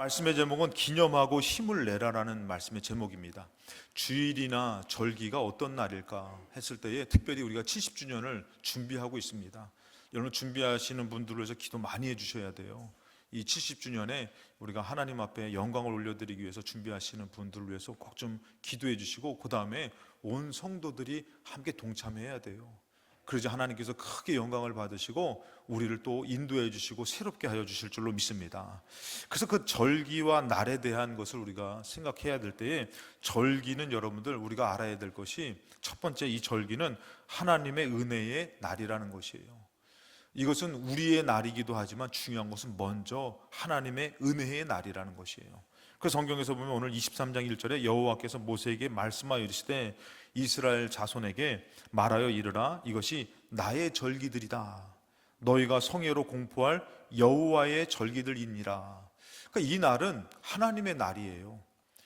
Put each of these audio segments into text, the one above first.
말씀의 제목은 기념하고 힘을 내라라는 말씀의 제목입니다. 주일이나 절기가 어떤 날일까 했을 때에 특별히 우리가 70주년을 준비하고 있습니다. 여러분 준비하시는 분들을 위해서 기도 많이 해주셔야 돼요. 이 70주년에 우리가 하나님 앞에 영광을 올려드리기 위해서 준비하시는 분들을 위해서 꼭 좀 기도해 주시고, 그 다음에 온 성도들이 함께 동참해야 돼요. 그러지 하나님께서 크게 영광을 받으시고 우리를 또 인도해 주시고 새롭게 하여 주실 줄로 믿습니다. 그래서 그 절기와 날에 대한 것을 우리가 생각해야 될 때에, 절기는 여러분들 우리가 알아야 될 것이, 첫 번째, 이 절기는 하나님의 은혜의 날이라는 것이에요. 이것은 우리의 날이기도 하지만 중요한 것은 먼저 하나님의 은혜의 날이라는 것이에요. 그래서 성경에서 보면 오늘 23장 1절에 여호와께서 모세에게 말씀하여 이르시되 이스라엘 자손에게 말하여 이르라, 이것이 나의 절기들이다. 너희가 성회로 공포할 여호와의 절기들이니라. 그러니까 이 날은 하나님의 날이에요.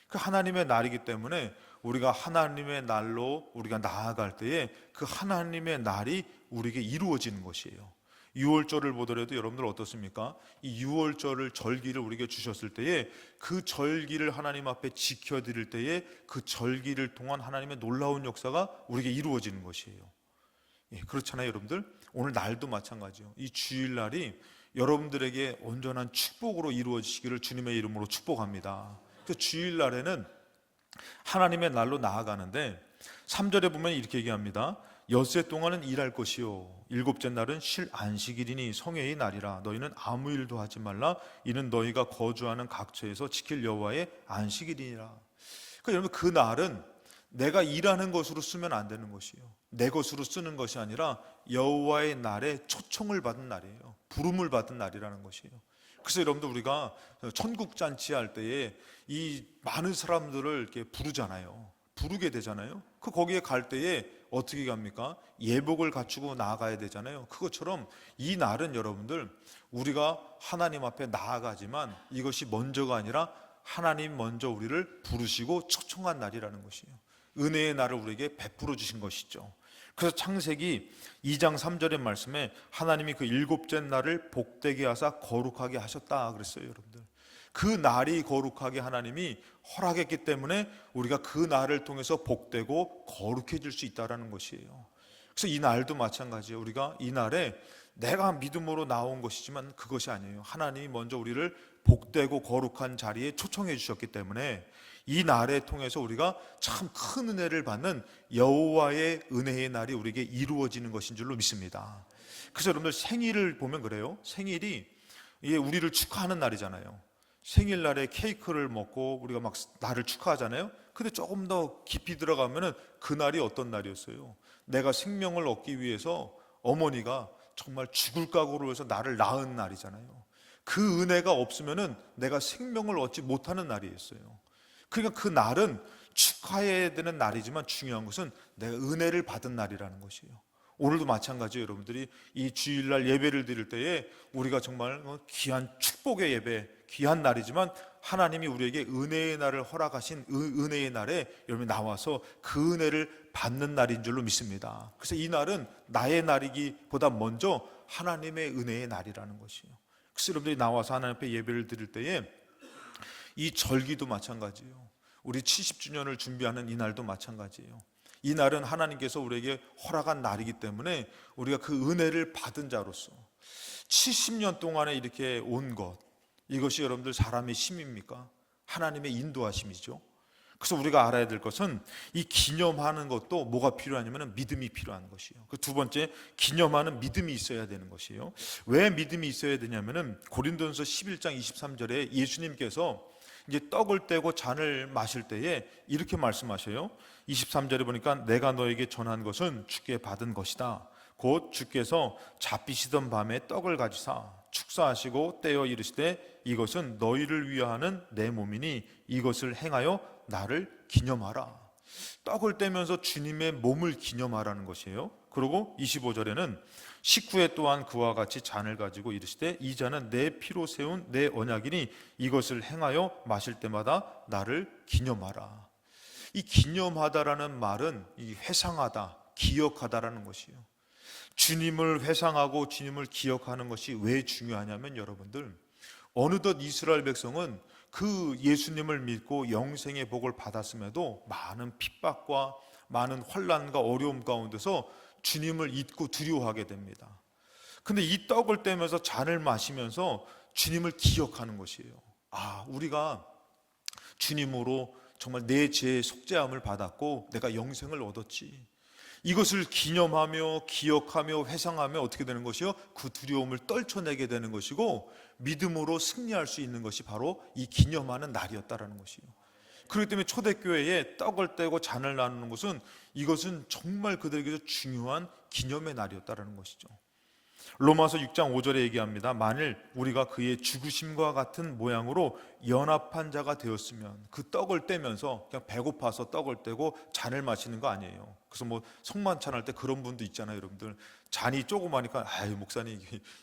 그 하나님의 날이기 때문에 우리가 하나님의 날로 우리가 나아갈 때에 그 하나님의 날이 우리에게 이루어지는 것이에요. 유월절을 보더라도 여러분들 어떻습니까? 이 유월절을, 절기를 우리에게 주셨을 때에 그 절기를 하나님 앞에 지켜드릴 때에 그 절기를 통한 하나님의 놀라운 역사가 우리에게 이루어지는 것이에요. 그렇잖아요, 여러분들. 오늘 날도 마찬가지요. 이 주일날이 여러분들에게 온전한 축복으로 이루어지시기를 주님의 이름으로 축복합니다. 그 주일날에는 하나님의 날로 나아가는데 3절에 보면 이렇게 얘기합니다. 엿새 동안은 일할 것이요 일곱째 날은 쉴 안식일이니 성회의 날이라. 너희는 아무 일도 하지 말라. 이는 너희가 거주하는 각처에서 지킬 여호와의 안식일이니라. 그러니까 여러분, 그 날은 내가 일하는 것으로 쓰면 안 되는 것이에요. 내 것으로 쓰는 것이 아니라 여호와의 날에 초청을 받은 날이에요. 부름을 받은 날이라는 것이에요. 그래서 여러분들 우리가 천국잔치 할 때에 이 많은 사람들을 이렇게 부르잖아요. 부르게 되잖아요. 거기에 갈 때에 어떻게 갑니까? 예복을 갖추고 나아가야 되잖아요. 그것처럼 이 날은 여러분들 우리가 하나님 앞에 나아가지만 이것이 먼저가 아니라 하나님 먼저 우리를 부르시고 초청한 날이라는 것이에요. 은혜의 날을 우리에게 베풀어 주신 것이죠. 그래서 창세기 2장 3절의 말씀에 하나님이 그 일곱째 날을 복되게 하사 거룩하게 하셨다 그랬어요, 여러분들. 그 날이 거룩하게 하나님이 허락했기 때문에 우리가 그 날을 통해서 복되고 거룩해질 수 있다는 것이에요. 그래서 이 날도 마찬가지예요. 우리가 이 날에 내가 믿음으로 나온 것이지만 그것이 아니에요. 하나님이 먼저 우리를 복되고 거룩한 자리에 초청해 주셨기 때문에 이 날에 통해서 우리가 참 큰 은혜를 받는 여호와의 은혜의 날이 우리에게 이루어지는 것인 줄로 믿습니다. 그래서 여러분들 생일을 보면 그래요. 생일이 이게 우리를 축하하는 날이잖아요. 생일날에 케이크를 먹고 우리가 막 날을 축하하잖아요. 근데 조금 더 깊이 들어가면은 그 날이 어떤 날이었어요? 내가 생명을 얻기 위해서 어머니가 정말 죽을 각오로 해서 나를 낳은 날이잖아요. 그 은혜가 없으면은 내가 생명을 얻지 못하는 날이었어요. 그러니까 그 날은 축하해야 되는 날이지만 중요한 것은 내가 은혜를 받은 날이라는 것이에요. 오늘도 마찬가지예요. 여러분들이 이 주일날 예배를 드릴 때에 우리가 정말 귀한 축복의 예배, 귀한 날이지만 하나님이 우리에게 은혜의 날을 허락하신 은혜의 날에 여러분이 나와서 그 은혜를 받는 날인 줄로 믿습니다. 그래서 이 날은 나의 날이기보다 먼저 하나님의 은혜의 날이라는 것이에요. 그래서 여러분들이 나와서 하나님 앞에 예배를 드릴 때에 이 절기도 마찬가지예요. 우리 70주년을 준비하는 이 날도 마찬가지예요. 이 날은 하나님께서 우리에게 허락한 날이기 때문에 우리가 그 은혜를 받은 자로서 70년 동안에 이렇게 온 것, 이것이 여러분들 사람의 힘입니까? 하나님의 인도하심이죠. 그래서 우리가 알아야 될 것은 이 기념하는 것도 뭐가 필요하냐면 믿음이 필요한 것이에요. 그 두 번째, 기념하는 믿음이 있어야 되는 것이에요. 왜 믿음이 있어야 되냐면은 고린도전서 11장 23절에 예수님께서 이제 떡을 떼고 잔을 마실 때에 이렇게 말씀하셔요. 23절에 보니까 내가 너에게 전한 것은 주께 받은 것이다. 곧 주께서 잡히시던 밤에 떡을 가지사 축사하시고 떼어 이르시되 이것은 너희를 위하는 내 몸이니 이것을 행하여 나를 기념하라. 떡을 떼면서 주님의 몸을 기념하라는 것이에요. 그리고 25절에는 19회 또한 그와 같이 잔을 가지고 이르시되 이 잔은 내 피로 세운 내 언약이니 이것을 행하여 마실 때마다 나를 기념하라. 이 기념하다라는 말은 이 회상하다, 기억하다라는 것이에요. 주님을 회상하고 주님을 기억하는 것이 왜 중요하냐면 여러분들, 어느덧 이스라엘 백성은 그 예수님을 믿고 영생의 복을 받았음에도 많은 핍박과 많은 환난과 어려움 가운데서 주님을 잊고 두려워하게 됩니다. 근데 이 떡을 떼면서 잔을 마시면서 주님을 기억하는 것이에요. 우리가 주님으로 정말 내 죄의 속죄함을 받았고 내가 영생을 얻었지. 이것을 기념하며 기억하며 회상하며 어떻게 되는 것이요? 그 두려움을 떨쳐내게 되는 것이고 믿음으로 승리할 수 있는 것이 바로 이 기념하는 날이었다라는 것이에요. 그렇기 때문에 초대교회에 떡을 떼고 잔을 나누는 것은 이것은 정말 그들에게서 중요한 기념의 날이었다라는 것이죠. 로마서 6장 5절에 얘기합니다. 만일 우리가 그의 죽으심과 같은 모양으로 연합한 자가 되었으면, 그 떡을 떼면서 그냥 배고파서 떡을 떼고 잔을 마시는 거 아니에요. 그래서 뭐 성만찬 할 때 그런 분도 있잖아요. 여러분들 잔이 조그마니까 목사님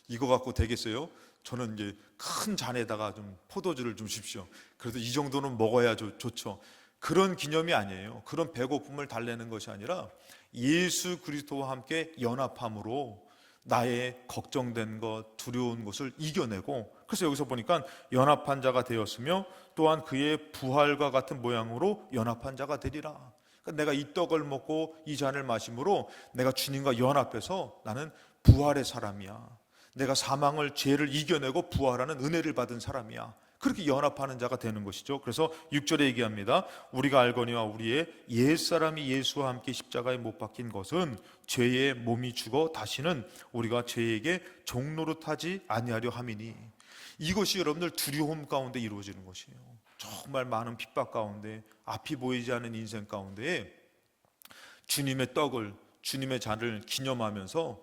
이거 갖고 되겠어요? 저는 이제 큰 잔에다가 좀 포도주를 좀 주십시오. 그래도 이 정도는 먹어야 좋죠. 그런 기념이 아니에요. 그런 배고픔을 달래는 것이 아니라 예수 그리스도와 함께 연합함으로 나의 걱정된 것, 두려운 것을 이겨내고, 그래서 여기서 보니까 연합한 자가 되었으며 또한 그의 부활과 같은 모양으로 연합한 자가 되리라. 그러니까 내가 이 떡을 먹고 이 잔을 마심으로 내가 주님과 연합해서 나는 부활의 사람이야. 내가 사망을, 죄를 이겨내고 부활하는 은혜를 받은 사람이야. 그렇게 연합하는 자가 되는 것이죠. 그래서 6절에 얘기합니다. 우리가 알거니와 우리의 옛사람이 예수와 함께 십자가에 못 박힌 것은 죄의 몸이 죽어 다시는 우리가 죄에게 종노릇하지 아니하려 함이니. 이것이 여러분들 두려움 가운데 이루어지는 것이에요. 정말 많은 핍박 가운데, 앞이 보이지 않는 인생 가운데 주님의 떡을, 주님의 잔을 기념하면서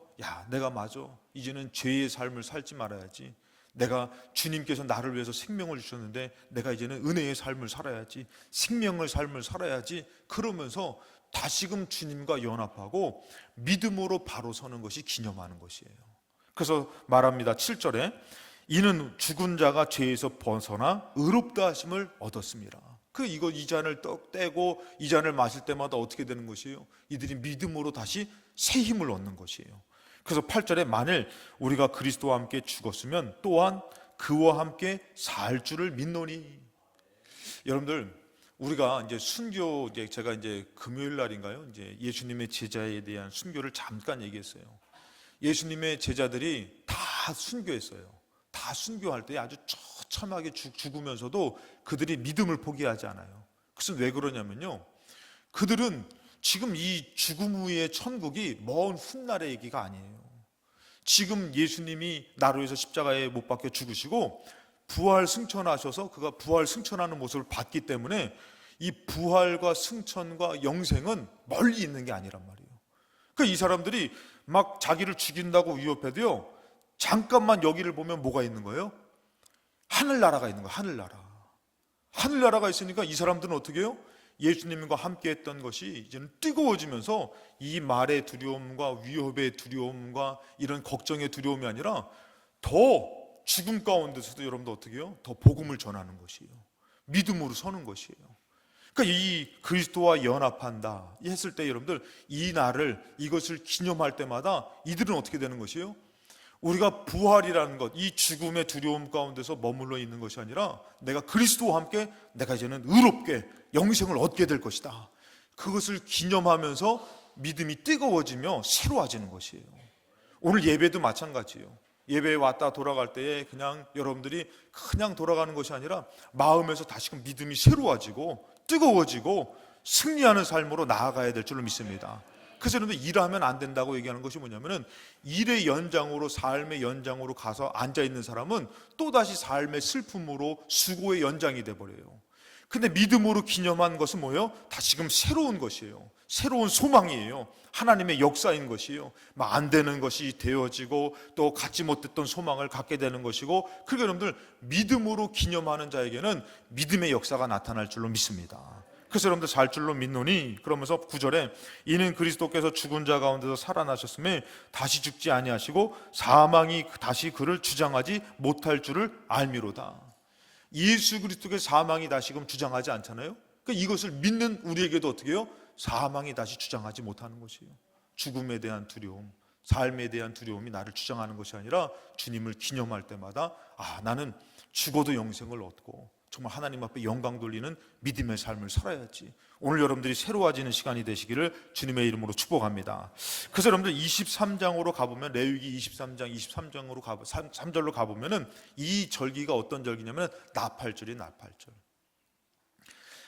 내가 맞아, 이제는 죄의 삶을 살지 말아야지. 내가 주님께서 나를 위해서 생명을 주셨는데 내가 이제는 은혜의 삶을 살아야지, 생명의 삶을 살아야지. 그러면서 다시금 주님과 연합하고 믿음으로 바로 서는 것이 기념하는 것이에요. 그래서 말합니다. 7절에 이는 죽은 자가 죄에서 벗어나 의롭다 하심을 얻었습니다. 이 잔을 떼고 이 잔을 마실 때마다 어떻게 되는 것이에요? 이들이 믿음으로 다시 새 힘을 얻는 것이에요. 그래서 8절에 만일 우리가 그리스도와 함께 죽었으면 또한 그와 함께 살 줄을 믿노니. 여러분들, 우리가 이제 순교, 제가 이제 금요일 날인가요? 이제 예수님의 제자에 대한 순교를 잠깐 얘기했어요. 예수님의 제자들이 다 순교했어요. 다 순교할 때 아주 처참하게 죽으면서도 그들이 믿음을 포기하지 않아요. 그것은 왜 그러냐면요, 그들은 지금 이 죽음 후의 천국이 먼 훗날의 얘기가 아니에요. 지금 예수님이 나로 해서 십자가에 못 박혀 죽으시고 부활 승천하셔서 그가 부활 승천하는 모습을 봤기 때문에 이 부활과 승천과 영생은 멀리 있는 게 아니란 말이에요. 그러니까 이 사람들이 막 자기를 죽인다고 위협해도요, 잠깐만 여기를 보면 뭐가 있는 거예요? 하늘나라가 있는 거예요. 하늘나라가 있으니까 이 사람들은 어떻게 해요? 예수님과 함께 했던 것이 이제는 뜨거워지면서 이 말의 두려움과 위협의 두려움과 이런 걱정의 두려움이 아니라 더 죽음 가운데서도 여러분들 어떻게 해요? 더 복음을 전하는 것이에요. 믿음으로 서는 것이에요. 그러니까 이 그리스도와 연합한다 했을 때 여러분들 이 날을, 이것을 기념할 때마다 이들은 어떻게 되는 것이에요? 우리가 부활이라는 것, 이 죽음의 두려움 가운데서 머물러 있는 것이 아니라 내가 그리스도와 함께 내가 이제는 의롭게 영생을 얻게 될 것이다. 그것을 기념하면서 믿음이 뜨거워지며 새로워지는 것이에요. 오늘 예배도 마찬가지예요. 예배에 왔다 돌아갈 때에 그냥 여러분들이 그냥 돌아가는 것이 아니라 마음에서 다시금 믿음이 새로워지고 뜨거워지고 승리하는 삶으로 나아가야 될 줄로 믿습니다. 그래서 여러분들 일하면 안 된다고 얘기하는 것이 뭐냐면은 일의 연장으로, 삶의 연장으로 가서 앉아있는 사람은 또다시 삶의 슬픔으로 수고의 연장이 돼버려요. 근데 믿음으로 기념한 것은 뭐예요? 다시금 새로운 것이에요. 새로운 소망이에요. 하나님의 역사인 것이에요. 막 안 되는 것이 되어지고 또 갖지 못했던 소망을 갖게 되는 것이고, 그러니까 여러분들 믿음으로 기념하는 자에게는 믿음의 역사가 나타날 줄로 믿습니다. 그래서 여러분들 살 줄로 믿노니, 그러면서 9절에 이는 그리스도께서 죽은 자 가운데서 살아나셨음에 다시 죽지 아니하시고 사망이 다시 그를 주장하지 못할 줄을 알미로다. 예수 그리스도의 사망이 다시금 주장하지 않잖아요. 그러니까 이것을 믿는 우리에게도 어떻게 해요? 사망이 다시 주장하지 못하는 것이에요. 죽음에 대한 두려움, 삶에 대한 두려움이 나를 주장하는 것이 아니라 주님을 기념할 때마다 나는 죽어도 영생을 얻고 정말 하나님 앞에 영광 돌리는 믿음의 삶을 살아야지. 오늘 여러분들이 새로워지는 시간이 되시기를 주님의 이름으로 축복합니다. 그래서 여러분들 23장으로 가보면, 레위기 23장 23장으로 3절로 가보면은 이 절기가 어떤 절기냐면 나팔절이 나팔절.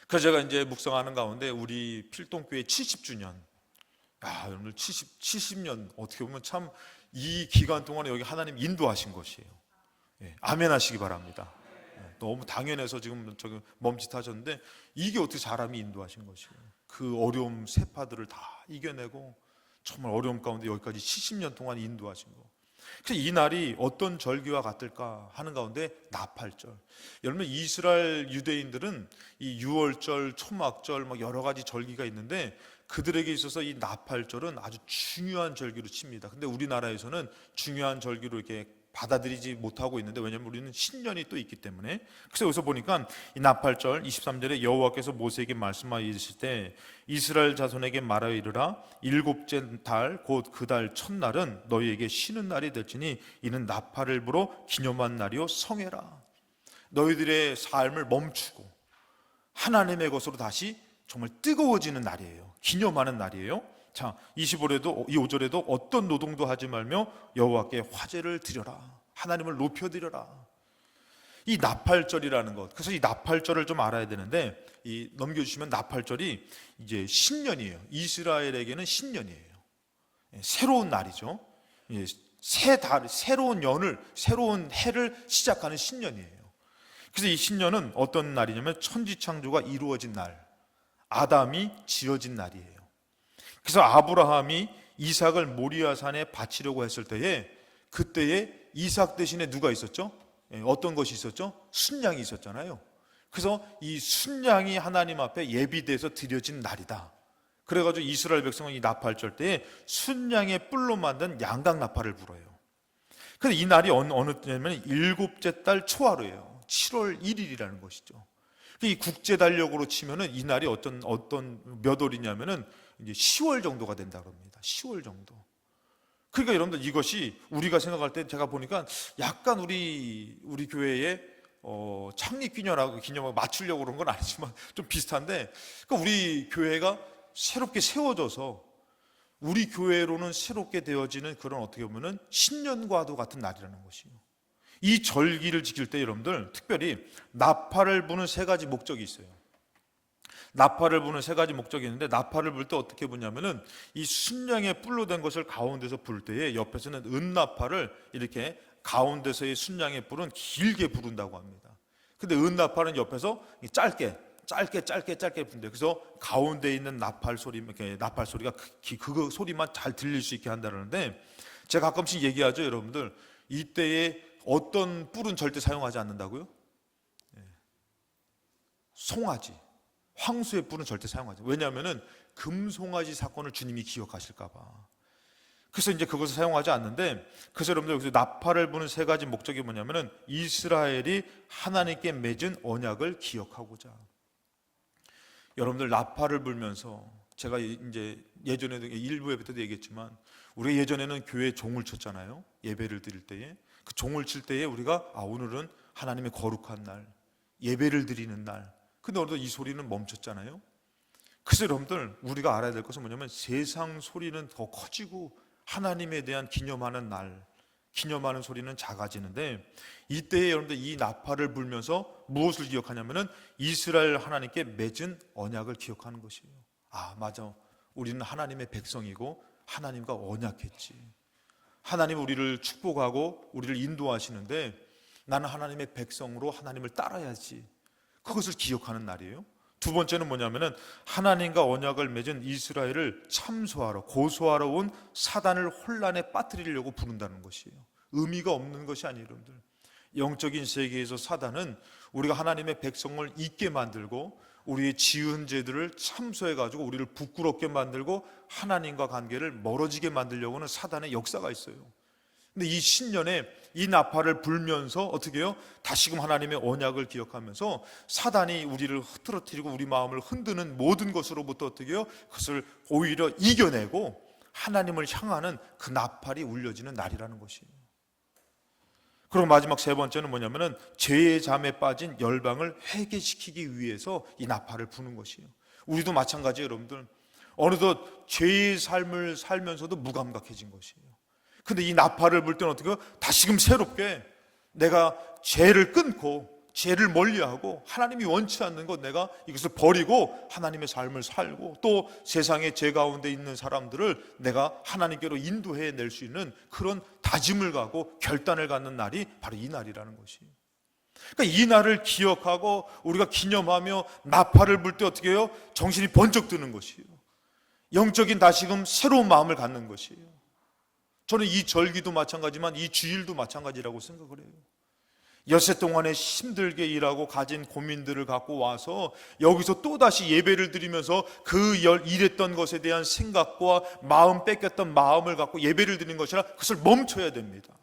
그래서 제가 이제 묵상하는 가운데 우리 필동교회 70주년, 여러분들 70년 어떻게 보면 참 이 기간 동안에 여기 하나님 인도하신 것이에요. 아멘 하시기 바랍니다. 너무 당연해서 지금 저기 멈칫하셨는데 이게 어떻게 사람이 인도하신 것이에요. 그 어려움 세파들을 다 이겨내고 정말 어려움 가운데 여기까지 70년 동안 인도하신 거. 그래서 이 날이 어떤 절기와 같을까 하는 가운데 나팔절. 여러분, 이스라엘 유대인들은 이 유월절, 초막절 막 여러 가지 절기가 있는데 그들에게 있어서 이 나팔절은 아주 중요한 절기로 칩니다. 근데 우리나라에서는 중요한 절기로 이렇게 받아들이지 못하고 있는데, 왜냐하면 우리는 신년이 또 있기 때문에. 그래서 여기서 보니까 이 나팔절 23절에 여호와께서 모세에게 말씀하여 이르실 때 이스라엘 자손에게 말하여 이르라. 일곱째 달 곧 그 달 첫날은 너희에게 쉬는 날이 될지니 이는 나팔을 불어 기념한 날이요 성회라. 너희들의 삶을 멈추고 하나님의 것으로 다시 정말 뜨거워지는 날이에요. 기념하는 날이에요. 자, 25절에도, 이 5절에도 어떤 노동도 하지 말며 여호와께 화제를 드려라. 하나님을 높여드려라. 이 나팔절이라는 것, 그래서 이 나팔절을 좀 알아야 되는데, 이 넘겨주시면 나팔절이 이제 신년이에요. 이스라엘에게는 신년이에요. 새로운 날이죠. 새 달, 새로운 연을, 새로운 해를 시작하는 신년이에요. 그래서 이 신년은 어떤 날이냐면 천지창조가 이루어진 날, 아담이 지어진 날이에요. 그래서 아브라함이 이삭을 모리아산에 바치려고 했을 때에, 그때에 이삭 대신에 누가 있었죠? 어떤 것이 있었죠? 순양이 있었잖아요. 그래서 이 순양이 하나님 앞에 예비돼서 드려진 날이다. 그래가지고 이스라엘 백성은 이 나팔절 때에 순양의 뿔로 만든 양각 나팔을 불어요. 근데 이 날이 어느 때냐면 일곱째 달 초하루예요. 7월 1일이라는 것이죠. 이 국제 달력으로 치면은 이 날이 어떤 몇 월이냐면은 이제 10월 정도가 된다 그럽니다. 10월 정도. 그러니까 여러분들 이것이 우리가 생각할 때 제가 보니까 약간 우리 교회의 창립 기념하고 맞추려고 그런 건 아니지만 좀 비슷한데, 그러니까 우리 교회가 새롭게 세워져서 우리 교회로는 새롭게 되어지는 그런 어떻게 보면은 신년과도 같은 날이라는 것이에요. 이 절기를 지킬 때 여러분들 특별히 나팔을 부는 세 가지 목적이 있어요. 나팔을 부는 세 가지 목적이 있는데, 나팔을 불 때 어떻게 부냐면은 이 순양의 뿔로 된 것을 가운데서 불 때에 옆에서는 은나팔을 이렇게 가운데서의 순양의 뿔은 길게 부른다고 합니다. 근데 은나팔은 옆에서 짧게 부른대요. 그래서 가운데 있는 나팔 소리가 그 소리만 잘 들릴 수 있게 한다는데, 제가 가끔씩 얘기하죠, 여러분들. 이때에 어떤 뿔은 절대 사용하지 않는다고요? 송아지, 황소의 뿔은 절대 사용하지. 왜냐하면은 금송아지 사건을 주님이 기억하실까 봐. 그래서 이제 그것을 사용하지 않는데, 그래서 여러분들 여기서 나팔을 부는 세 가지 목적이 뭐냐면은 이스라엘이 하나님께 맺은 언약을 기억하고자. 여러분들 나팔을 불면서, 제가 이제 예전에도 일부 예배 때도 얘기했지만, 우리가 예전에는 교회에 종을 쳤잖아요. 예배를 드릴 때에 그 종을 칠 때에 우리가 오늘은 하나님의 거룩한 날, 예배를 드리는 날. 근데 오늘도 이 소리는 멈췄잖아요. 그래서 여러분들 우리가 알아야 될 것은 뭐냐면, 세상 소리는 더 커지고 하나님에 대한 기념하는 날, 기념하는 소리는 작아지는데, 이때에 여러분들 이 나팔을 불면서 무엇을 기억하냐면은 이스라엘 하나님께 맺은 언약을 기억하는 것이에요. 맞아, 우리는 하나님의 백성이고 하나님과 언약했지. 하나님 우리를 축복하고 우리를 인도하시는데 나는 하나님의 백성으로 하나님을 따라야지. 그것을 기억하는 날이에요. 두 번째는 뭐냐면은 하나님과 언약을 맺은 이스라엘을 참소하러, 고소하러 온 사단을 혼란에 빠뜨리려고 부른다는 것이에요. 의미가 없는 것이 아니에요, 여러분들. 영적인 세계에서 사단은 우리가 하나님의 백성을 잊게 만들고 우리의 지은 죄들을 참소해가지고 우리를 부끄럽게 만들고 하나님과 관계를 멀어지게 만들려고 하는 사단의 역사가 있어요. 근데 이 신년에 이 나팔을 불면서 어떻게 해요? 다시금 하나님의 언약을 기억하면서 사단이 우리를 흐트러뜨리고 우리 마음을 흔드는 모든 것으로부터 어떻게 해요? 그것을 오히려 이겨내고 하나님을 향하는 그 나팔이 울려지는 날이라는 것이에요. 그리고 마지막 세 번째는 뭐냐면은 죄의 잠에 빠진 열방을 회개시키기 위해서 이 나팔을 부는 것이에요. 우리도 마찬가지예요, 여러분들. 어느덧 죄의 삶을 살면서도 무감각해진 것이에요. 근데 이 나팔을 불 때는 어떻게 해요? 다시금 새롭게 내가 죄를 끊고 죄를 멀리하고 하나님이 원치 않는 것 내가 이것을 버리고 하나님의 삶을 살고 또 세상의 죄 가운데 있는 사람들을 내가 하나님께로 인도해 낼 수 있는 그런 다짐을 가고 결단을 갖는 날이 바로 이 날이라는 것이에요. 그러니까 이 날을 기억하고 우리가 기념하며 나팔을 불 때 어떻게 해요? 정신이 번쩍 드는 것이에요. 영적인 다시금 새로운 마음을 갖는 것이에요. 저는 이 절기도 마찬가지지만 이 주일도 마찬가지라고 생각을 해요. 엿새 동안에 힘들게 일하고 가진 고민들을 갖고 와서 여기서 또다시 예배를 드리면서 그 일했던 것에 대한 생각과 마음 뺏겼던 마음을 갖고 예배를 드리는 것이라 그것을 멈춰야 됩니다.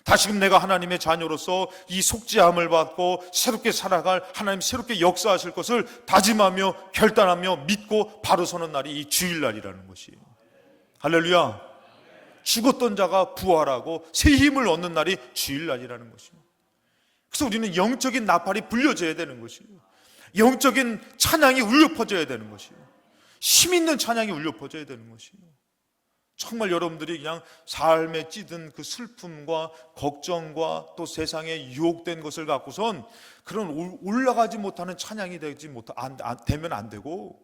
다시금 내가 하나님의 자녀로서 이 속죄함을 받고 새롭게 살아갈 하나님 새롭게 역사하실 것을 다짐하며 결단하며 믿고 바로 서는 날이 이 주일날이라는 것이에요. 할렐루야. 죽었던 자가 부활하고 새 힘을 얻는 날이 주일날이라는 것입니다. 그래서 우리는 영적인 나팔이 불려져야 되는 것이에요. 영적인 찬양이 울려 퍼져야 되는 것이에요. 힘 있는 찬양이 울려 퍼져야 되는 것이에요. 정말 여러분들이 그냥 삶에 찌든 그 슬픔과 걱정과 또 세상에 유혹된 것을 갖고선 그런 올라가지 못하는 찬양이 되면 안 되고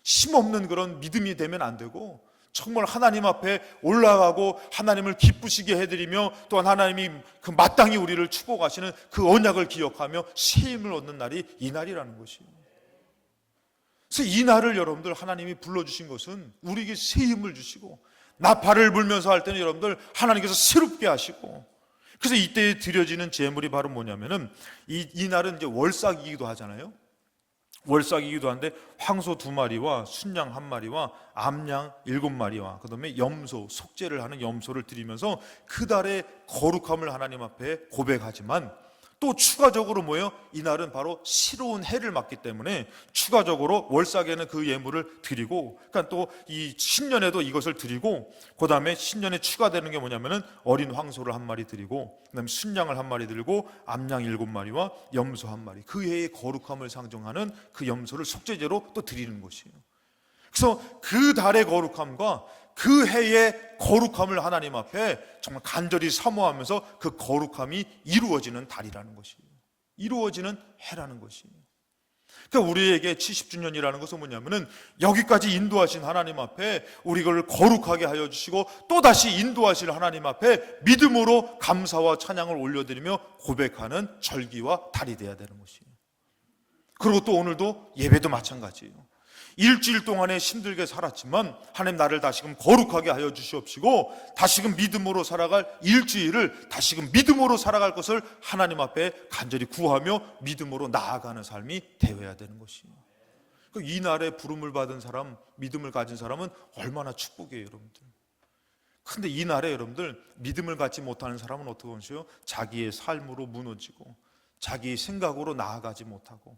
힘없는 그런 믿음이 되면 안 되고 정말 하나님 앞에 올라가고 하나님을 기쁘시게 해드리며 또한 하나님이 그 마땅히 우리를 축복하시는 그 언약을 기억하며 새 힘을 얻는 날이 이 날이라는 것이에요. 그래서 이 날을 여러분들 하나님이 불러주신 것은 우리에게 새 힘을 주시고 나팔을 불면서 할 때는 여러분들 하나님께서 새롭게 하시고 그래서 이때 드려지는 제물이 바로 뭐냐면은 이 날은 이제 월삭이기도 하잖아요. 월삭이기도 한데 황소 2마리와 순양 1마리와 암양 7마리와 그 다음에 염소, 속죄를 하는 염소를 드리면서 그 달의 거룩함을 하나님 앞에 고백하지만 또 추가적으로 뭐예요? 이날은 바로 새로운 해를 맞기 때문에 추가적으로 월삭에는 그 예물을 드리고 그러니까 또 이 신년에도 이것을 드리고 그 다음에 신년에 추가되는 게 뭐냐면은 어린 황소를 1마리 드리고 그 다음에 순양을 1마리 드리고 암양 7마리와 염소 1마리 그 해의 거룩함을 상징하는 그 염소를 속죄제로 또 드리는 것이에요. 그래서 그 달의 거룩함과 그 해의 거룩함을 하나님 앞에 정말 간절히 사모하면서 그 거룩함이 이루어지는 달이라는 것이에요. 이루어지는 해라는 것이에요. 그러니까 우리에게 70주년이라는 것은 뭐냐면은 여기까지 인도하신 하나님 앞에 우리를 거룩하게 하여 주시고 또다시 인도하실 하나님 앞에 믿음으로 감사와 찬양을 올려드리며 고백하는 절기와 달이 되어야 되는 것이에요. 그리고 또 오늘도 예배도 마찬가지예요. 일주일 동안에 힘들게 살았지만 하나님 나를 다시금 거룩하게 하여 주시옵시고 다시금 믿음으로 살아갈 일주일을 다시금 믿음으로 살아갈 것을 하나님 앞에 간절히 구하며 믿음으로 나아가는 삶이 되어야 되는 것이에요. 이 날에 부름을 받은 사람, 믿음을 가진 사람은 얼마나 축복이에요, 여러분들. 근데 이 날에 여러분들 믿음을 갖지 못하는 사람은 어떻게 하죠? 자기의 삶으로 무너지고 자기의 생각으로 나아가지 못하고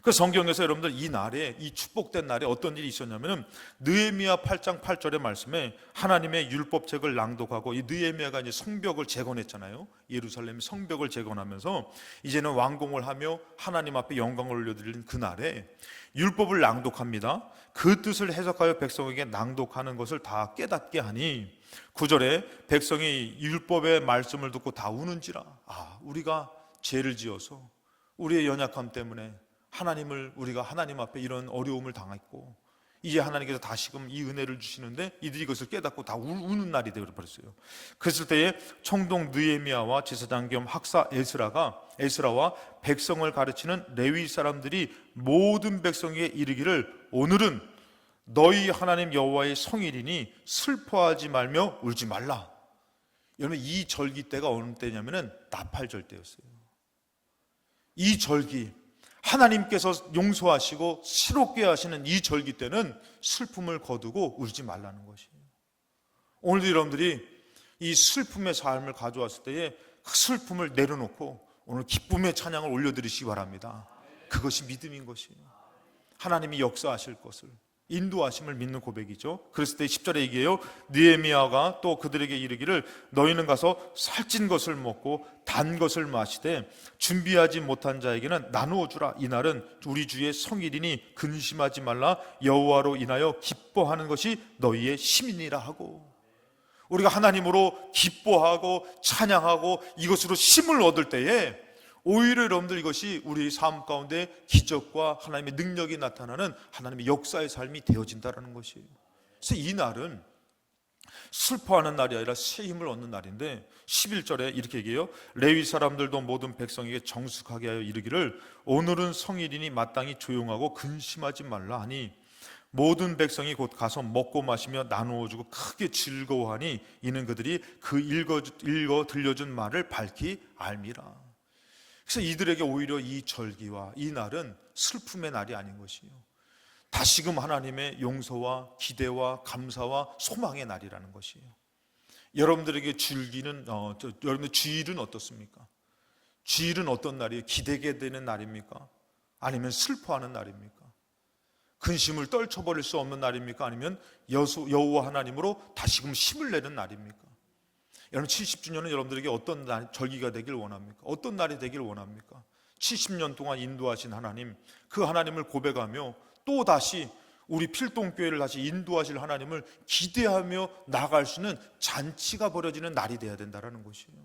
그 성경에서 여러분들 이 날에 이 축복된 날에 어떤 일이 있었냐면은 느헤미야 8장 8절의 말씀에 하나님의 율법책을 낭독하고 이 느헤미야가 이제 성벽을 재건했잖아요. 예루살렘 성벽을 재건하면서 이제는 완공을 하며 하나님 앞에 영광을 올려드리는 그 날에 율법을 낭독합니다. 그 뜻을 해석하여 백성에게 낭독하는 것을 다 깨닫게 하니 9절에 백성이 율법의 말씀을 듣고 다 우는지라 우리가 죄를 지어서 우리의 연약함 때문에 우리가 하나님 앞에 이런 어려움을 당했고 이제 하나님께서 다시금 이 은혜를 주시는데 이들이 이것을 깨닫고 다 우는 날이 되어버렸어요. 그랬을 때에 총독 느헤미야와 제사장 겸 학사 에스라와 백성을 가르치는 레위 사람들이 모든 백성에게 이르기를 오늘은 너희 하나님 여호와의 성일이니 슬퍼하지 말며 울지 말라. 여러분 이 절기 때가 어느 때냐면은 나팔절 때였어요. 이 절기 하나님께서 용서하시고 새롭게 하시는 이 절기 때는 슬픔을 거두고 울지 말라는 것이에요. 오늘도 여러분들이 이 슬픔의 삶을 가져왔을 때에 그 슬픔을 내려놓고 오늘 기쁨의 찬양을 올려드리시기 바랍니다. 그것이 믿음인 것이에요. 하나님이 역사하실 것을 인도하심을 믿는 고백이죠. 그랬을 때 10절에 얘기해요. 느헤미야가 또 그들에게 이르기를 너희는 가서 살찐 것을 먹고 단 것을 마시되 준비하지 못한 자에게는 나누어 주라. 이날은 우리 주의 성일이니 근심하지 말라. 여호와로 인하여 기뻐하는 것이 너희의 힘이니라 하고, 우리가 하나님으로 기뻐하고 찬양하고 이것으로 힘을 얻을 때에 오히려 여러분들 이것이 우리 삶 가운데 기적과 하나님의 능력이 나타나는 하나님의 역사의 삶이 되어진다는 것이에요. 그래서 이 날은 슬퍼하는 날이 아니라 새 힘을 얻는 날인데 11절에 이렇게 얘기해요. 레위 사람들도 모든 백성에게 정숙하게 하여 이르기를 오늘은 성일이니 마땅히 조용하고 근심하지 말라 하니 모든 백성이 곧 가서 먹고 마시며 나누어주고 크게 즐거워하니 이는 그들이 그 읽어 들려준 말을 밝히 알미라. 그래서 이들에게 오히려 이 절기와 이 날은 슬픔의 날이 아닌 것이에요. 다시금 하나님의 용서와 기대와 감사와 소망의 날이라는 것이에요. 여러분들에게 여러분들 주일은 어떻습니까? 주일은 어떤 날이에요? 기대게 되는 날입니까? 아니면 슬퍼하는 날입니까? 근심을 떨쳐버릴 수 없는 날입니까? 아니면 여호와 하나님으로 다시금 힘을 내는 날입니까? 여러분 70주년은 여러분들에게 어떤 절기가 되길 원합니까? 어떤 날이 되길 원합니까? 70년 동안 인도하신 하나님, 그 하나님을 고백하며 또 다시 우리 필동교회를 다시 인도하실 하나님을 기대하며 나아갈 수 있는 잔치가 벌어지는 날이 되어야 된다는 것이에요.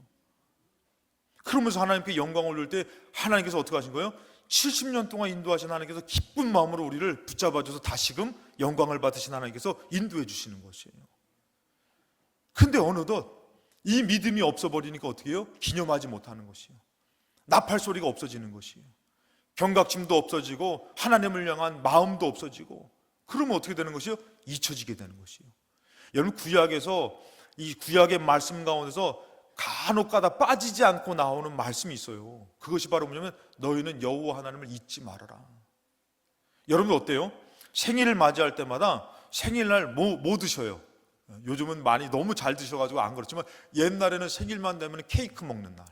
그러면서 하나님께 영광을 올릴 때 하나님께서 어떻게 하신 거예요? 70년 동안 인도하신 하나님께서 기쁜 마음으로 우리를 붙잡아줘서 다시금 영광을 받으신 하나님께서 인도해 주시는 것이에요. 근데 어느덧 이 믿음이 없어버리니까 어떻게 해요? 기념하지 못하는 것이에요. 나팔 소리가 없어지는 것이에요. 경각심도 없어지고 하나님을 향한 마음도 없어지고, 그러면 어떻게 되는 것이에요? 잊혀지게 되는 것이에요. 여러분 구약에서 이 구약의 말씀 가운데서 간혹가다 빠지지 않고 나오는 말씀이 있어요. 그것이 바로 뭐냐면 너희는 여호와 하나님을 잊지 말아라. 여러분 어때요? 생일을 맞이할 때마다 생일날 뭐 드셔요? 요즘은 많이 너무 잘 드셔가지고 안 그렇지만 옛날에는 생일만 되면 케이크 먹는 날,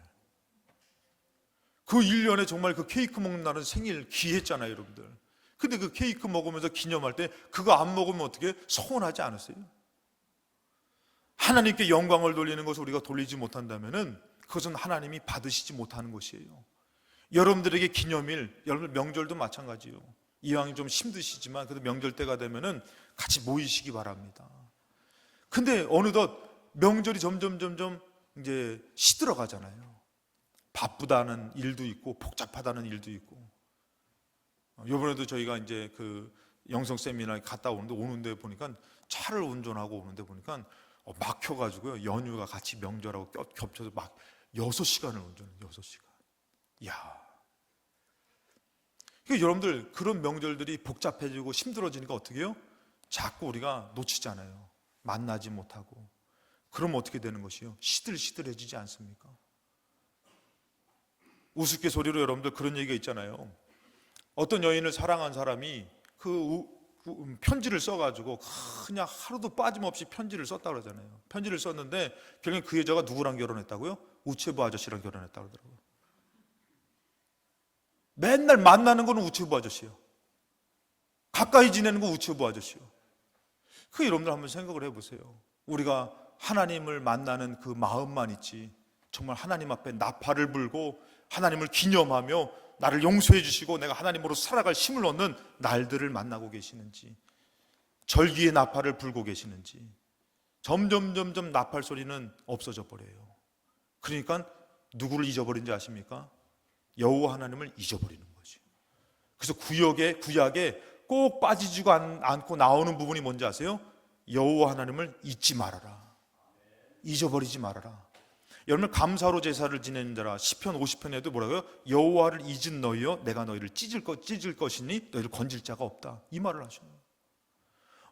그 1년에 정말 그 케이크 먹는 날은 생일 귀했잖아요 여러분들. 근데 그 케이크 먹으면서 기념할 때 그거 안 먹으면 어떻게 서운하지 않으세요? 하나님께 영광을 돌리는 것을 우리가 돌리지 못한다면 그것은 하나님이 받으시지 못하는 것이에요. 여러분들에게 기념일, 여러분 명절도 마찬가지예요. 이왕 좀 힘드시지만 그래도 명절 때가 되면 같이 모이시기 바랍니다. 근데 어느덧 명절이 점점 이제 시들어가잖아요. 바쁘다는 일도 있고 복잡하다는 일도 있고. 이번에도 저희가 이제 그 영성 세미나에 갔다 오는데 보니까 차를 운전하고 오는데 보니까 막혀가지고요. 연휴가 같이 명절하고 겹쳐서 막 6시간을 운전해요. 6시간. 이야. 그러니까 여러분들 그런 명절들이 복잡해지고 힘들어지니까 어떻게 해요? 자꾸 우리가 놓치잖아요. 만나지 못하고. 그러면 어떻게 되는 것이요? 시들시들해지지 않습니까? 우스갯소리로 여러분들 그런 얘기가 있잖아요. 어떤 여인을 사랑한 사람이 그 편지를 써가지고 그냥 하루도 빠짐없이 편지를 썼다고 그러잖아요. 편지를 썼는데 결국 그 여자가 누구랑 결혼했다고요? 우체부 아저씨랑 결혼했다고 그러더라고요. 맨날 만나는 거는 우체부 아저씨요. 가까이 지내는 거 우체부 아저씨요. 그 여러분들 한번 생각을 해보세요. 우리가 하나님을 만나는 그 마음만 있지 정말 하나님 앞에 나팔을 불고 하나님을 기념하며 나를 용서해 주시고 내가 하나님으로 살아갈 힘을 얻는 날들을 만나고 계시는지, 절기의 나팔을 불고 계시는지. 점점 나팔 소리는 없어져 버려요. 그러니까 누구를 잊어버린지 아십니까? 여호와 하나님을 잊어버리는 거죠. 그래서 구약에 꼭 빠지지도 않고 나오는 부분이 뭔지 아세요? 여호와 하나님을 잊지 말아라. 잊어버리지 말아라. 여러분 감사로 제사를 지내는 자라 시편 50편에도 뭐라고요? 여호와를 잊은 너희여 내가 너희를 찢을 것이니 너희를 건질 자가 없다. 이 말을 하셔요.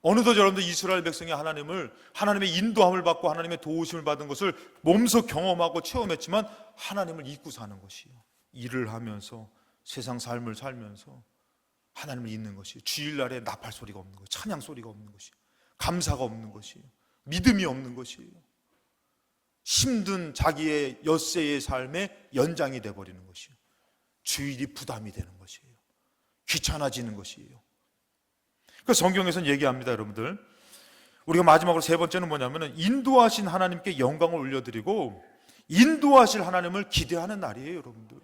어느덧 여러분들 이스라엘 백성이 하나님의 인도함을 받고 하나님의 도우심을 받은 것을 몸소 경험하고 체험했지만 하나님을 잊고 사는 것이에요. 일을 하면서 세상 삶을 살면서 하나님을 잊는 것이에요. 주일날에 나팔 소리가 없는 것이에요. 찬양 소리가 없는 것이에요. 감사가 없는 것이에요. 믿음이 없는 것이에요. 힘든 자기의 엿새의 삶의 연장이 되어버리는 것이에요. 주일이 부담이 되는 것이에요. 귀찮아지는 것이에요. 그 성경에서는 얘기합니다, 여러분들. 우리가 마지막으로 세 번째는 뭐냐면은 인도하신 하나님께 영광을 올려드리고 인도하실 하나님을 기대하는 날이에요, 여러분들.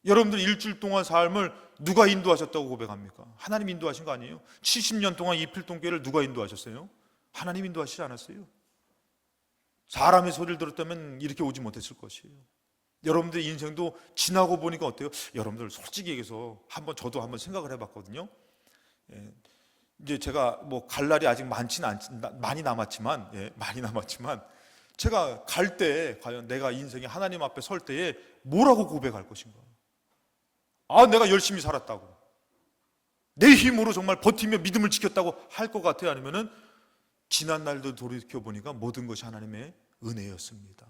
여러분들 일주일 동안 삶을 누가 인도하셨다고 고백합니까? 하나님 인도하신 거 아니에요? 70년 동안 이 필동교회를 누가 인도하셨어요? 하나님 인도하시지 않았어요? 사람의 소리를 들었다면 이렇게 오지 못했을 것이에요. 여러분들의 인생도 지나고 보니까 어때요? 여러분들 솔직히 얘기해서 저도 한번 생각을 해봤거든요. 이제 제가 뭐 갈 날이 아직 많이 남았지만, 많이 남았지만, 제가 갈 때 과연 내가 인생에 하나님 앞에 설 때에 뭐라고 고백할 것인가? 내가 열심히 살았다고, 내 힘으로 정말 버티며 믿음을 지켰다고 할 것 같아요? 아니면은 지난 날도 돌이켜 보니까 모든 것이 하나님의 은혜였습니다.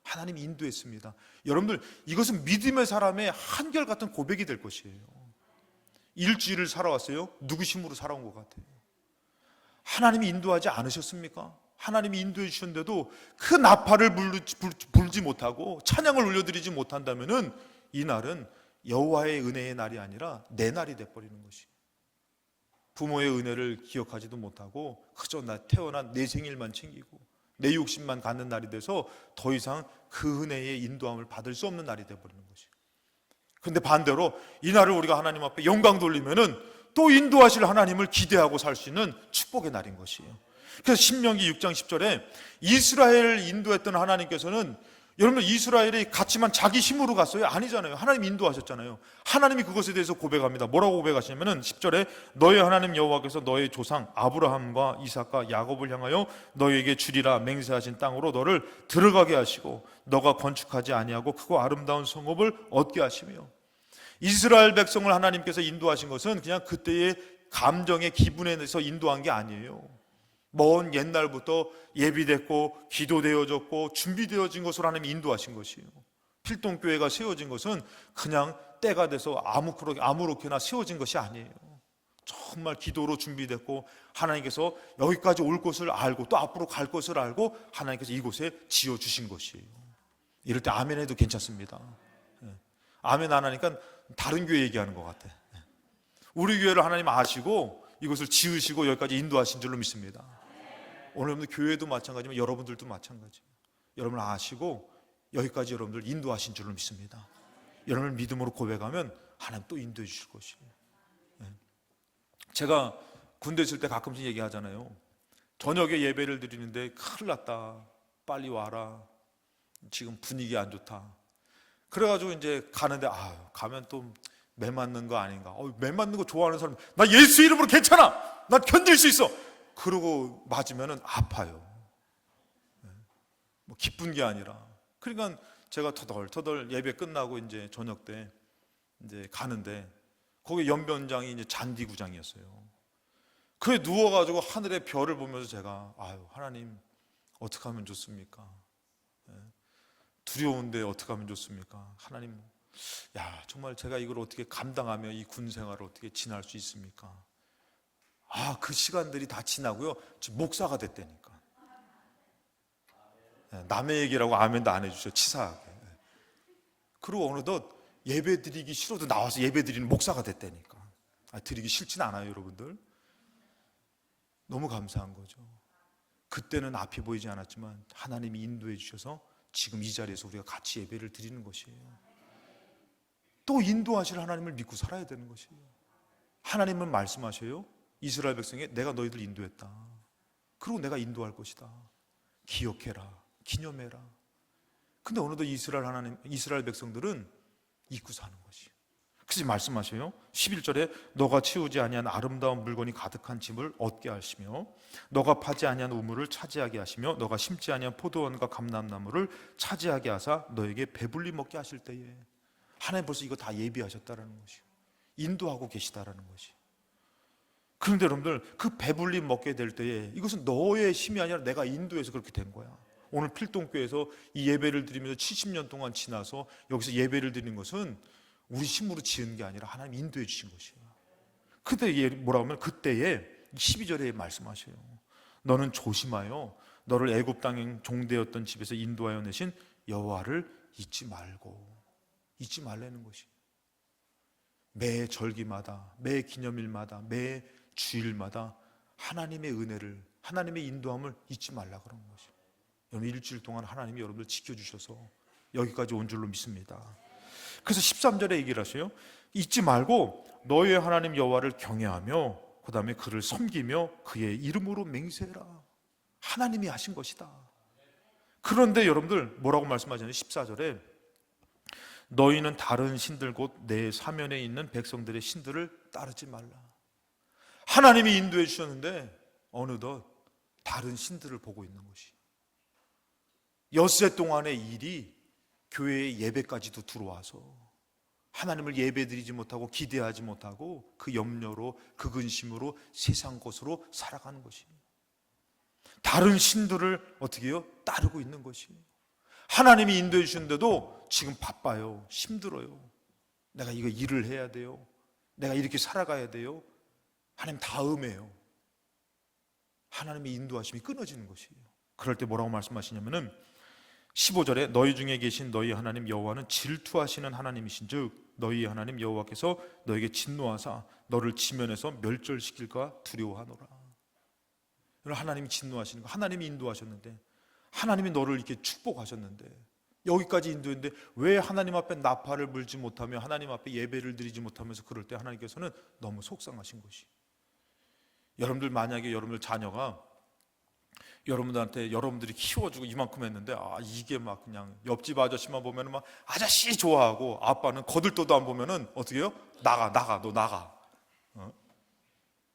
하나님이 인도했습니다. 여러분들, 이것은 믿음의 사람의 한결같은 고백이 될 것이에요. 일주일을 살아왔어요? 누구 힘으로 살아온 것 같아요? 하나님이 인도하지 않으셨습니까? 하나님이 인도해 주셨는데도 그 나팔을 불지 못하고 찬양을 올려드리지 못한다면은 이 날은 여호와의 은혜의 날이 아니라 내 날이 돼버리는 것이에요. 부모의 은혜를 기억하지도 못하고 그저 태어난 내 생일만 챙기고 내 욕심만 갖는 날이 돼서 더 이상 그 은혜의 인도함을 받을 수 없는 날이 돼버리는 것이에요. 그런데 반대로 이 날을 우리가 하나님 앞에 영광 돌리면은 또 인도하실 하나님을 기대하고 살 수 있는 축복의 날인 것이에요. 그래서 신명기 6장 10절에 이스라엘을 인도했던 하나님께서는, 여러분, 이스라엘이 갔지만 자기 힘으로 갔어요? 아니잖아요. 하나님이 인도하셨잖아요. 하나님이 그것에 대해서 고백합니다. 뭐라고 고백하시냐면은 10절에 너의 하나님 여호와께서 너의 조상 아브라함과 이삭과 야곱을 향하여 너에게 주리라 맹세하신 땅으로 너를 들어가게 하시고 너가 건축하지 아니하고 크고 아름다운 성읍을 얻게 하시며. 이스라엘 백성을 하나님께서 인도하신 것은 그냥 그때의 감정의 기분에 대해서 인도한 게 아니에요. 먼 옛날부터 예비됐고 기도되어졌고 준비되어진 것으로 하나님이 인도하신 것이에요. 필동교회가 세워진 것은 그냥 때가 돼서 아무렇게나 세워진 것이 아니에요. 정말 기도로 준비됐고 하나님께서 여기까지 올 것을 알고 또 앞으로 갈 것을 알고 하나님께서 이곳에 지어주신 것이에요. 이럴 때 아멘 해도 괜찮습니다. 아멘 안 하니까 다른 교회 얘기하는 것 같아. 우리 교회를 하나님 아시고 이것을 지으시고 여기까지 인도하신 줄로 믿습니다. 오늘 교회도 마찬가지지만 여러분들도 마찬가지예요. 여러분을 아시고 여기까지 여러분들 인도하신 줄로 믿습니다. 여러분을 믿음으로 고백하면 하나님 또 인도해 주실 것이에요. 제가 군대 있을 때 가끔씩 얘기하잖아요. 저녁에 예배를 드리는데 큰일 났다, 빨리 와라, 지금 분위기 안 좋다. 그래가지고 이제 가는데 가면 또 매 맞는 거 아닌가, 매 맞는 거 좋아하는 사람, 나 예수 이름으로 괜찮아, 나 견딜 수 있어, 그러고 맞으면은 아파요. 뭐 기쁜 게 아니라. 그러니까 제가 터덜터덜 예배 끝나고 이제 저녁 때 이제 가는데 거기 연변장이 이제 잔디구장이었어요. 그에 누워가지고 하늘의 별을 보면서 제가 하나님 어떻게 하면 좋습니까? 두려운데 어떻게 하면 좋습니까? 하나님, 정말 제가 이걸 어떻게 감당하며 이 군 생활을 어떻게 지날 수 있습니까? 그 시간들이 다 지나고요, 지금 목사가 됐다니까. 남의 얘기라고 아멘도 안 해주셔, 치사하게. 그리고 어느덧 예배 드리기 싫어도 나와서 예배 드리는 목사가 됐다니까. 드리기 싫진 않아요, 여러분들. 너무 감사한 거죠. 그때는 앞이 보이지 않았지만 하나님이 인도해 주셔서 지금 이 자리에서 우리가 같이 예배를 드리는 것이에요. 또 인도하실 하나님을 믿고 살아야 되는 것이에요. 하나님은 말씀하셔요. 이스라엘 백성에 내가 너희들 인도했다. 그리고 내가 인도할 것이다. 기억해라, 기념해라. 근데 어느덧 이스라엘 백성들은 잊고 사는 것이에요. 그래서 말씀하셔요. 11절에 너가 치우지 아니한 아름다운 물건이 가득한 집을 얻게 하시며 너가 파지 아니한 우물을 차지하게 하시며 너가 심지 아니한 포도원과 감람나무를 차지하게 하사 너에게 배불리 먹게 하실 때에, 하나님 벌써 이거 다 예비하셨다라는 것이에요. 인도하고 계시다라는 것이에요. 그런데 여러분들, 그 배불리 먹게 될 때에 이것은 너의 힘이 아니라 내가 인도해서 그렇게 된 거야. 오늘 필동교에서 이 예배를 드리면서 70년 동안 지나서 여기서 예배를 드리는 것은 우리 힘으로 지은 게 아니라 하나님 인도해 주신 것이에요. 그때 뭐라고 하면 그때에 12절에 말씀하셔요. 너는 조심하여 너를 애굽 땅에 종되었던 집에서 인도하여 내신 여호와를 잊지 말라는 것이에요. 매 절기마다, 매 기념일마다, 매 주일마다 하나님의 은혜를, 하나님의 인도함을 잊지 말라 그런 것이에요. 여러분, 일주일 동안 하나님이 여러분들 지켜주셔서 여기까지 온 줄로 믿습니다. 그래서 13절에 얘기를 하세요. 잊지 말고 너희의 하나님 여호와를 경외하며 그 다음에 그를 섬기며 그의 이름으로 맹세해라. 하나님이 하신 것이다. 그런데 여러분들 뭐라고 말씀하잖아요. 14절에 너희는 다른 신들 곧 내 사면에 있는 백성들의 신들을 따르지 말라. 하나님이 인도해 주셨는데 어느덧 다른 신들을 보고 있는 것이, 엿새 동안의 일이 교회의 예배까지도 들어와서 하나님을 예배드리지 못하고 기대하지 못하고 그 염려로, 그 근심으로 세상 것으로 살아가는 것이에요. 다른 신들을 어떻게 해요? 따르고 있는 것이에요. 하나님이 인도해 주셨는데도 지금 바빠요. 힘들어요. 내가 이거 일을 해야 돼요. 내가 이렇게 살아가야 돼요. 하나님 다음에요. 하나님의 인도하심이 끊어지는 것이에요. 그럴 때 뭐라고 말씀하시냐면은 15절에 너희 중에 계신 너희 하나님 여호와는 질투하시는 하나님이신즉 너희 하나님 여호와께서 너에게 진노하사 너를 지면에서 멸절시킬까 두려워하노라. 하나님이 진노하시는 거, 하나님이 인도하셨는데, 하나님이 너를 이렇게 축복하셨는데, 여기까지 인도했는데 왜 하나님 앞에 나팔을 불지 못하며 하나님 앞에 예배를 드리지 못하면서 그럴 때 하나님께서는 너무 속상하신 것이. 여러분들 만약에 여러분들 자녀가 여러분들한테 여러분들이 키워주고 이만큼 했는데 이게 막 그냥 옆집 아저씨만 보면 막 아저씨 좋아하고 아빠는 거들떠도 안 보면은 어떻게 해요? 나가 너 나가.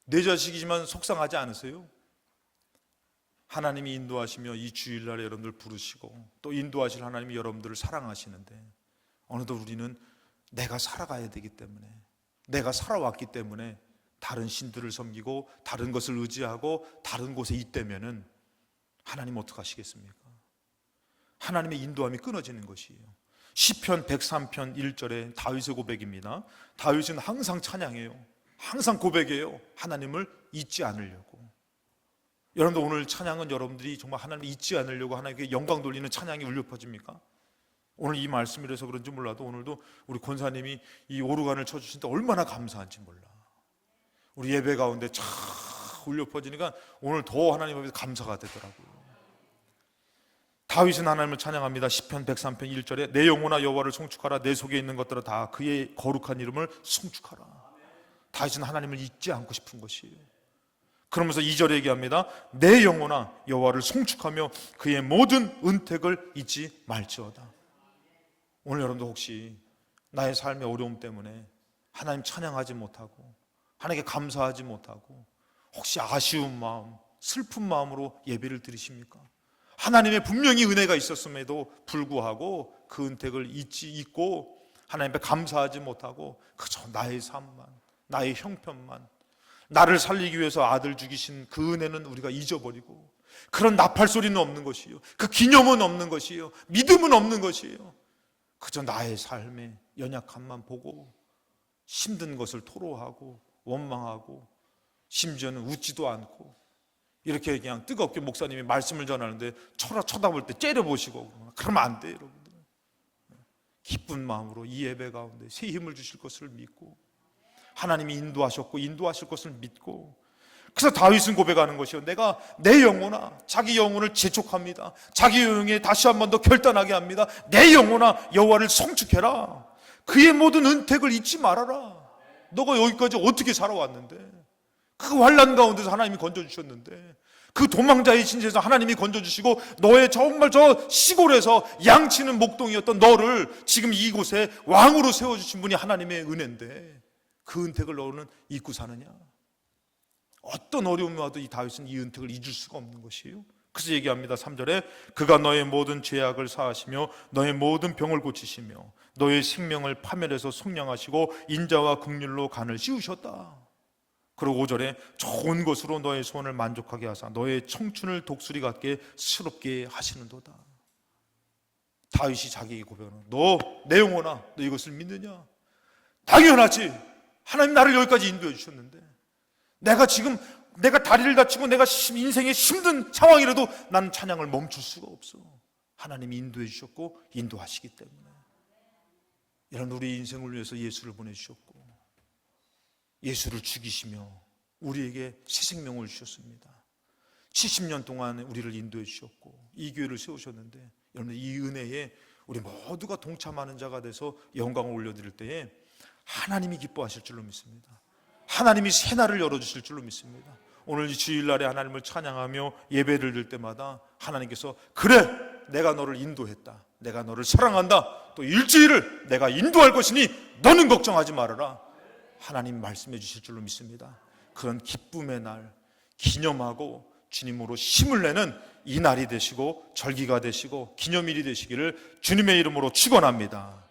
내 자식이지만 속상하지 않으세요? 하나님이 인도하시며 이 주일날에 여러분들 부르시고 또 인도하실 하나님이 여러분들을 사랑하시는데 어느덧 우리는 내가 살아가야 되기 때문에, 내가 살아왔기 때문에 다른 신들을 섬기고 다른 것을 의지하고 다른 곳에 있다면은 하나님 어떡하시겠습니까? 하나님의 인도함이 끊어지는 것이에요. 시편 103편 1절에 다윗의 고백입니다. 다윗은 항상 찬양해요. 항상 고백해요. 하나님을 잊지 않으려고. 여러분들 오늘 찬양은 여러분들이 정말 하나님을 잊지 않으려고 하나님께 영광 돌리는 찬양이 울려 퍼집니까? 오늘 이 말씀이라서 그런지 몰라도 오늘도 우리 권사님이 이 오르간을 쳐주신 때 얼마나 감사한지 몰라. 우리 예배 가운데 쫙 울려 퍼지니까 오늘 더 하나님 앞에 감사가 되더라고요. 다윗은 하나님을 찬양합니다. 시편 103편 1절에 내 영혼아 여호와를 송축하라. 내 속에 있는 것들아 다 그의 거룩한 이름을 송축하라. 다윗은 하나님을 잊지 않고 싶은 것이에요. 그러면서 2절에 얘기합니다. 내 영혼아 여호와를 송축하며 그의 모든 은택을 잊지 말지어다. 오늘 여러분도 혹시 나의 삶의 어려움 때문에 하나님 찬양하지 못하고 하나님께 감사하지 못하고 혹시 아쉬운 마음, 슬픈 마음으로 예배를 드리십니까? 하나님의 분명히 은혜가 있었음에도 불구하고 그 은택을 잊고 하나님 앞에 감사하지 못하고 그저 나의 삶만, 나의 형편만, 나를 살리기 위해서 아들 죽이신 그 은혜는 우리가 잊어버리고 그런 나팔 소리는 없는 것이요, 그 기념은 없는 것이요, 믿음은 없는 것이에요. 그저 나의 삶의 연약함만 보고 힘든 것을 토로하고 원망하고 심지어는 웃지도 않고 이렇게 그냥 뜨겁게 목사님이 말씀을 전하는데 쳐다볼 때 째려보시고 그러면 안 돼요. 여러분들 기쁜 마음으로 이 예배 가운데 새 힘을 주실 것을 믿고 하나님이 인도하셨고 인도하실 것을 믿고, 그래서 다윗은 고백하는 것이요, 내가 내 영혼아, 자기 영혼을 재촉합니다. 자기 영혼에 다시 한 번 더 결단하게 합니다. 내 영혼아 여호와를 송축해라. 그의 모든 은택을 잊지 말아라. 너가 여기까지 어떻게 살아왔는데, 그 환난 가운데서 하나님이 건져주셨는데, 그 도망자의 신세에서 하나님이 건져주시고 너의 정말 저 시골에서 양치는 목동이었던 너를 지금 이곳에 왕으로 세워주신 분이 하나님의 은혜인데 그 은택을 너는 잊고 사느냐? 어떤 어려움이 와도 이 다윗은 이 은택을 잊을 수가 없는 것이에요. 그래서 얘기합니다. 3절에 그가 너의 모든 죄악을 사하시며 너의 모든 병을 고치시며 너의 생명을 파멸해서 속량하시고 인자와 긍휼로 간을 씌우셨다. 그리고 5절에 좋은 것으로 너의 소원을 만족하게 하사 너의 청춘을 독수리 같게 스럽게 하시는도다. 다윗이 자기에게 고백하는, 너 내 영혼아 너 이것을 믿느냐? 당연하지. 하나님 나를 여기까지 인도해 주셨는데 내가 다리를 다치고 내가 인생의 힘든 상황이라도 나는 찬양을 멈출 수가 없어. 하나님이 인도해 주셨고 인도하시기 때문에. 이런 우리 인생을 위해서 예수를 보내주셨고 예수를 죽이시며 우리에게 새 생명을 주셨습니다. 70년 동안 우리를 인도해 주셨고 이 교회를 세우셨는데, 여러분 이 은혜에 우리 모두가 동참하는 자가 돼서 영광을 올려드릴 때에 하나님이 기뻐하실 줄로 믿습니다. 하나님이 새날을 열어주실 줄로 믿습니다. 오늘 이 주일날에 하나님을 찬양하며 예배를 드릴 때마다 하나님께서 그래, 내가 너를 인도했다, 내가 너를 사랑한다, 또 일주일을 내가 인도할 것이니 너는 걱정하지 말아라, 하나님 말씀해 주실 줄로 믿습니다. 그런 기쁨의 날 기념하고 주님으로 힘을 내는 이 날이 되시고 절기가 되시고 기념일이 되시기를 주님의 이름으로 축원합니다.